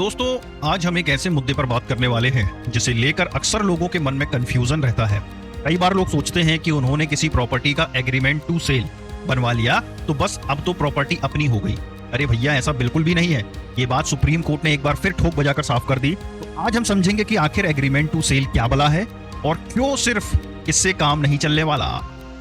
दोस्तों, आज हम एक ऐसे मुद्दे पर बात करने वाले हैं जिसे लेकर अक्सर लोगों के मन में कंफ्यूजन रहता है। कई बार लोग सोचते हैं कि उन्होंने किसी प्रॉपर्टी का एग्रीमेंट टू सेल बनवा लिया तो बस अब तो प्रॉपर्टी अपनी हो गई। अरे भैया, ऐसा बिल्कुल भी नहीं है। ये बात सुप्रीम कोर्ट ने एक बार फिर ठोक बजाकर साफ कर दी। तो आज हम समझेंगे कि आखिर एग्रीमेंट टू सेल क्या बला है और क्यों सिर्फ इससे काम नहीं चलने वाला।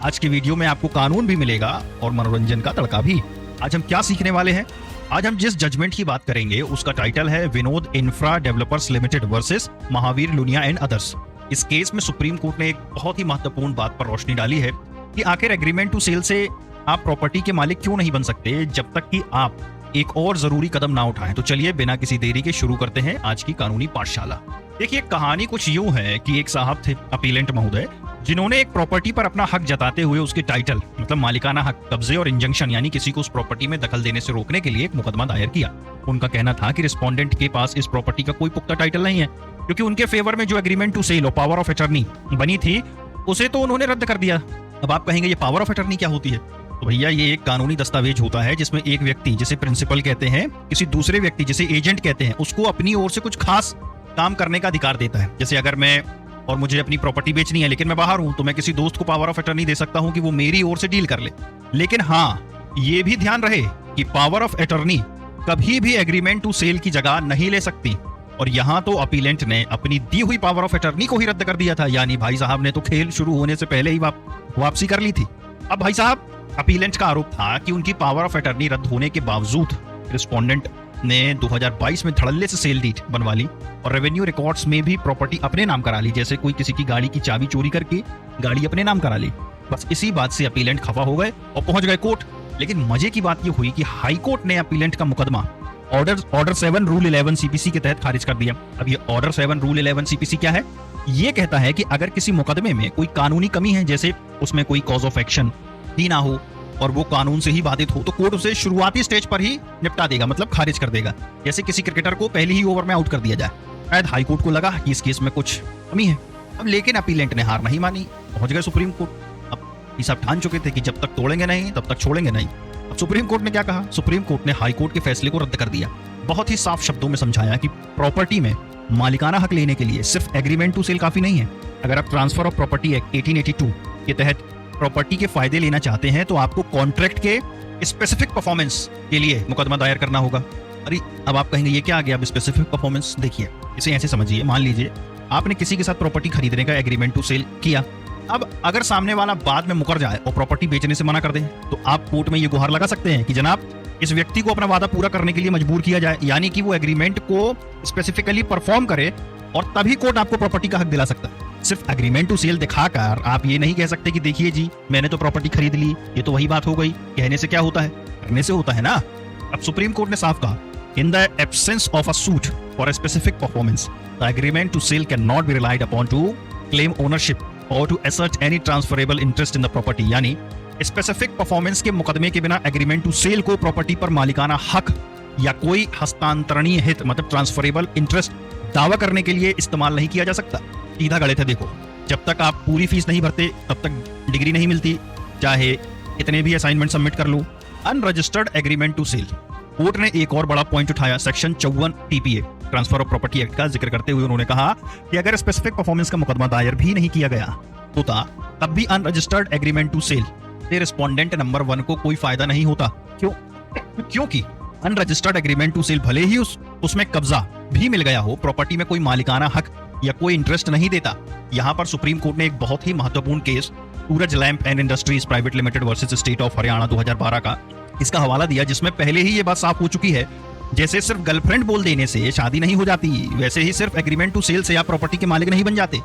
आज के वीडियो में आपको कानून भी मिलेगा और मनोरंजन का तड़का भी। आज हम क्या सीखने वाले हैं? आज हम जिस जजमेंट की बात करेंगे उसका टाइटल है Vinod infra developers limited versus Mahavir Lunia and others. इस केस में सुप्रीम कोर्ट ने एक बहुत ही महत्वपूर्ण बात पर रोशनी डाली है कि आखिर एग्रीमेंट टू सेल से आप प्रॉपर्टी के मालिक क्यों नहीं बन सकते जब तक कि आप एक और जरूरी कदम ना उठाएं। तो चलिए बिना किसी देरी के शुरू करते हैं आज की कानूनी पाठशाला। देखिए, कहानी कुछ यूं है कि एक साहब थे, अपीलेंट महोदय, जिन्होंने एक प्रॉपर्टी पर अपना हक जताते हुए उसके टाइटल मतलब मालिकाना हक, कब्जे और इंजंक्शन यानी किसी को उस प्रॉपर्टी में दखल देने से रोकने के लिए एक मुकदमा दायर किया। उनका कहना था कि रिस्पोंडेंट के पास इस प्रॉपर्टी का कोई पुख्ता टाइटल नहीं है क्योंकि उनके फेवर में जो एग्रीमेंट टू सेल और पावर ऑफ अटर्नी बनी थी उसे तो उन्होंने रद्द कर दिया। अब आप कहेंगे ये पावर ऑफ अटर्नी क्या होती है? तो भैया, ये एक कानूनी दस्तावेज होता है जिसमें एक व्यक्ति, जिसे प्रिंसिपल कहते हैं, किसी दूसरे व्यक्ति जिसे एजेंट कहते हैं, उसको अपनी ओर से कुछ खास काम करने का अधिकार देता है। जैसे अगर मैं और मुझे अपनी प्रॉपर्टी बेचनी है लेकिन मैं बाहर हूं तो मैं किसी दोस्त को पावर ऑफ अटर्नी दे सकता हूं कि वो मेरी ओर से डील कर ले। लेकिन हाँ, ये भी ध्यान रहे कि पावर ऑफ अटर्नी कभी भी एग्रीमेंट टू सेल की जगह नहीं ले सकती। और यहां तो अपीलेंट ने अपनी दी हुई पावर ऑफ अटर्नी को ही रद्द कर दिया था, यानी भाई साहब ने तो खेल शुरू होने से पहले ही वापसी कर ली थी। अब भाई साहब, अपीलेंट का आरोप था कि उनकी पावर ऑफ अटर्नी रद्द होने के बावजूद रिस्पोंडेंट ने 2022 में धड़ल्ले से सेल डीड बनवा ली और रेवेन्यू रिकॉर्ड्स में भी प्रॉपर्टी अपने नाम करा ली। जैसे कोई किसी की गाड़ी की चाबी चोरी करके गाड़ी अपने नाम करा ली। बस इसी बात से अपीलेंट खफा हो गए और पहुंच गए कोर्ट। लेकिन मजे की बात यह हुई कि हाई कोर्ट ने अपीलेंट का मुकदमा ऑर्डर 7 रूल 11 सीपीसी के तहत खारिज कर दिया। अब ये ऑर्डर 7 रूल 11 सीपीसी क्या है? ये कहता है कि अगर किसी मुकदमे में कोई कानूनी कमी है, जैसे उसमें कोई कॉज ऑफ एक्शन ही ना हो और वो कानून से ही बाधित हो, तो कोर्ट उसे शुरुआती स्टेज पर ही निपटा देगा, मतलब खारिज कर देगा। जैसे किसी क्रिकेटर को पहली ही ओवर में आउट कर दिया जाए। शायद हाई कोर्ट को लगा कि इस केस में कुछ कमी है। अब लेकिन अपीलेंट ने हार नहीं मानी, पहुंच गए सुप्रीम कोर्ट। अब ये सब ठान चुके थे कि जब तक तोड़ेंगे नहीं तब तक छोड़ेंगे नहीं। अब सुप्रीम कोर्ट ने क्या कहा? सुप्रीम कोर्ट ने हाई कोर्ट के फैसले को रद्द कर दिया। बहुत ही साफ शब्दों में समझाया कि प्रॉपर्टी में मालिकाना हक लेने के लिए सिर्फ एग्रीमेंट टू सेल काफी नहीं है। अगर आप ट्रांसफर ऑफ प्रॉपर्टी एक्ट 1882 के तहत प्रॉपर्टी के फायदे लेना चाहते हैं तो आपको कॉन्ट्रैक्ट के स्पेसिफिक परफॉर्मेंस के लिए मुकदमा दायर करना होगा। अरे अब आप कहेंगे ये क्या आ गया? अब स्पेसिफिक परफॉर्मेंस देखिए, इसे ऐसे समझिए। मान लीजिए आपने किसी के साथ प्रॉपर्टी खरीदने का एग्रीमेंट टू सेल किया। अब अगर सामने वाला बाद में मुकर जाए और प्रॉपर्टी बेचने से मना कर दे तो आप कोर्ट में ये गुहार लगा सकते हैं कि जनाब, इस व्यक्ति को अपना वादा पूरा करने के लिए मजबूर किया जाए, यानी कि वो एग्रीमेंट को स्पेसिफिकली परफॉर्म करे और तभी कोर्ट आपको प्रॉपर्टी का हक दिला सकता है। सिर्फ एग्रीमेंट टू सेल दिखाकर आप ये नहीं कह सकते कि देखिए जी, मैंने तो प्रॉपर्टी खरीद ली। ये तो वही बात हो गई, कहने से क्या होता है, करने से होता है ना। अब सुप्रीम कोर्ट ने साफ कहा, in the absence of a suit for a specific performance the agreement to sale can not be relied upon to claim ownership और to assert any transferable interest in the property. यानी specific performance के मुकदमे के बिना agreement to sale को property पर मालिकाना हक या कोई हस्तांतरणीय हित मतलब ट्रांसफरेबल इंटरेस्ट दावा करने के लिए इस्तेमाल नहीं किया जा सकता। सीधा गलत है। देखो, जब तक आप पूरी फीस नहीं भरते तब तक डिग्री नहीं मिलती, चाहे इतने भी असाइनमेंट सबमिट कर लो। Unregistered agreement to sale. Court ने एक और बड़ा पॉइंट उठाया, section 54 TPA transfer of property act का जिक्र करते हुए उन्होंने कहा कि अगर स्पेसिफिक परफॉर्मेंस का मुकदमा दायर भी नहीं किया गया होता तब भी अनरजिस्टर्ड एग्रीमेंट टू सेल से रिस्पोंडेंट नंबर 1 को कोई फायदा नहीं होता। क्यों? क्योंकि अनरजिस्टर्ड एग्रीमेंट टू सेल भले ही उसमें कब्जा भी मिल गया हो, प्रॉपर्टी में कोई मालिकाना हक या कोई इंटरेस्ट नहीं देता। यहां पर सुप्रीम कोर्ट ने एक बहुत ही महत्वपूर्ण case Suraj lamp and industries private limited versus state of Haryana 2012 का इसका हवाला दिया, जिसमें पहले ही ये बात साफ हो चुकी है। जैसे सिर्फ गर्लफ्रेंड बोल देने से शादी नहीं हो जाती, वैसे ही सिर्फ एग्रीमेंट टू सेल से आप प्रॉपर्टी के मालिक नहीं बन जाते।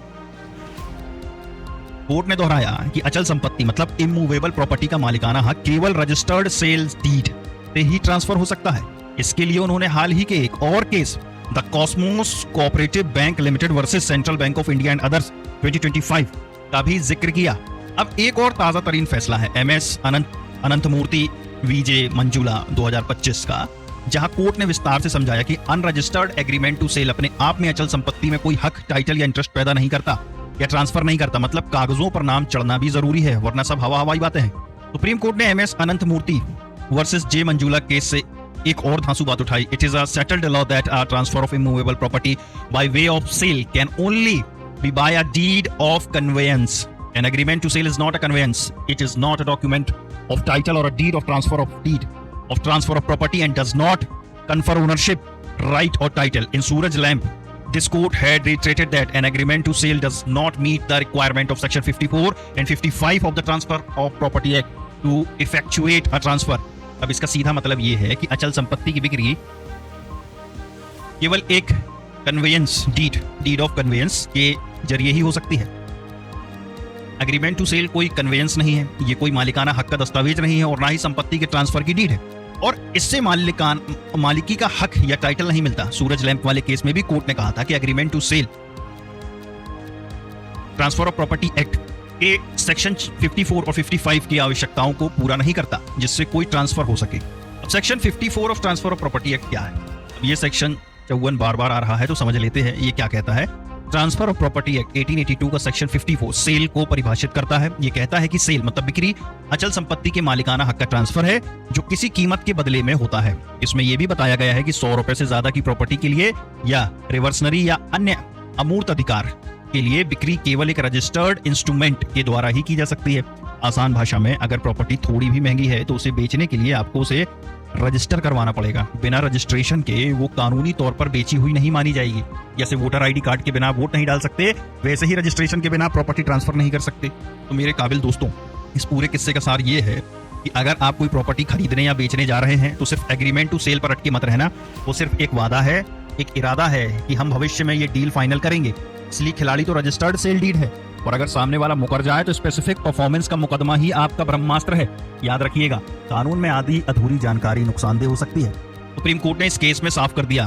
कोर्ट ने दोहराया कि अचल संपत्ति मतलब इमूवेबल प्रॉपर्टी का मालिकाना हक केवल रजिस्टर्ड सेल्स डीड से ही ट्रांसफर हो सकता है। इसके लिए उन्होंने हाल ही के एक और case the Cosmos cooperative bank limited versus central bank of India and others 2025 का भी जिक्र किया। अब एक और ताजा तरीन फैसला है MS अनंतमूर्ति VJ मंजुला 2025 का, जहां कोर्ट ने विस्तार से समझाया कि अनरजिस्टर्ड एग्रीमेंट टू सेल अपने आप में अचल संपत्ति में कोई हक, टाइटल या इंटरेस्ट पैदा नहीं करता या ट्रांसफर नहीं करता। मतलब कागजों पर नाम चढ़ना भी जरूरी है, वरना सब हवाई बातें हैं। सुप्रीम कोर्ट ने MS Ananthamurthy versus J Manjula case से एक और धांसू बात उठाई। It is a settled law that transfer of immovable property by way of sale can only be by a deed of conveyance. An agreement to sale is not a conveyance. It is not a document of title or a deed of transfer of property and does not confer ownership, right or title. In Suraj Lamp, this court had reiterated that an agreement to sale does not meet the requirement of section 54 and 55 of the Transfer of Property Act to effectuate a transfer. अब इसका सीधा मतलब ये है कि अचल संपत्ति की बिक्री केवल एक कन्वेयंस डीड ऑफ कन्वेयंस के जरिए ही हो सकती है। एग्रीमेंट टू सेल कोई कन्वेयंस नहीं है, ये कोई मालिकाना हक का दस्तावेज नहीं है और ना ही संपत्ति के ट्रांसफर की डीड है और इससे मालिकी का हक या टाइटल नहीं मिलता। सूरज लैंप वाले केस में भी कोर्ट ने कहा था कि agreement to sale transfer of property act के सेक्शन 54 और 55 की आवश्यकताओं को पूरा नहीं करता जिससे कोई ट्रांसफर हो सके। अब section 54 of transfer of property act क्या है? अब ये सेक्शन 54 बार बार आ रहा है तो समझ लेते हैं ये क्या कहता है। ट्रांसफर ऑफ प्रॉपर्टी एक्ट 1882 का सेक्शन 54 सेल को परिभाषित करता है। ये कहता है कि सेल मतलब बिक्री अचल संपत्ति के मालिकाना हक का ट्रांसफर है जो किसी कीमत के बदले में होता है। इसमें यह भी बताया गया है कि 100 रुपए से ज्यादा की प्रॉपर्टी के लिए या रिवर्सनरी या अन्य अमूर्त अधिकार के लिए बिक्री केवल एक रजिस्टर्ड इंस्ट्रूमेंट के द्वारा ही की जा सकती है। आसान भाषा में अगर प्रॉपर्टी थोड़ी भी महंगी है तो उसे बेचने के लिए आपको उसे रजिस्टर करवाना पड़ेगा। बिना रजिस्ट्रेशन के वो कानूनी तौर पर बेची हुई नहीं मानी जाएगी। जैसे वोटर आईडी कार्ड के बिना वोट नहीं डाल सकते वैसे ही रजिस्ट्रेशन के बिना प्रॉपर्टी ट्रांसफर नहीं कर सकते। तो मेरे काबिल दोस्तों, इस पूरे किस्से का सार ये है कि अगर आप कोई प्रॉपर्टी खरीदने या बेचने जा रहे हैं तो सिर्फ एग्रीमेंट टू सेल पर अटके मत रहना। वो सिर्फ एक वादा है, एक इरादा है कि हम भविष्य में ये डील फाइनल करेंगे। इसलिए खिलाड़ी तो रजिस्टर्ड सेल डीड है और अगर सामने वाला मुकर जाए तो स्पेसिफिक परफॉर्मेंस का मुकदमा ही आपका ब्रह्मास्त्र है। याद रखिएगा, कानून में आधी अधूरी जानकारी नुकसानदेह हो सकती है। सुप्रीम कोर्ट ने इस केस में साफ कर दिया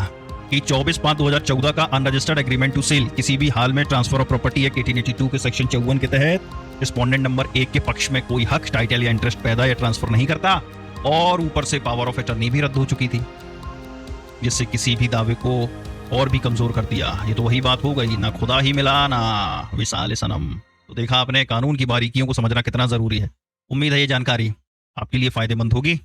कि 24/5/2014 का अनरजिस्टर्ड एग्रीमेंट टू सेल किसी भी हाल में ट्रांसफर ऑफ प्रॉपर्टी एक्ट 1882 के सेक्शन 54 के तहत रिस्पोंडेंट नंबर 1 के पक्ष में कोई हक, टाइटल या इंटरेस्ट पैदा या ट्रांसफर नहीं करता और ऊपर से पावर ऑफ अटर्नी भी रद्द हो चुकी थी, जिससे किसी भी दावे को और भी कमजोर कर दिया। ये तो वही बात हो गई, ना खुदा ही मिला ना विसाल सनम। तो देखा आपने कानून की बारीकियों को समझना कितना जरूरी है। उम्मीद है ये जानकारी आपके लिए फायदेमंद होगी।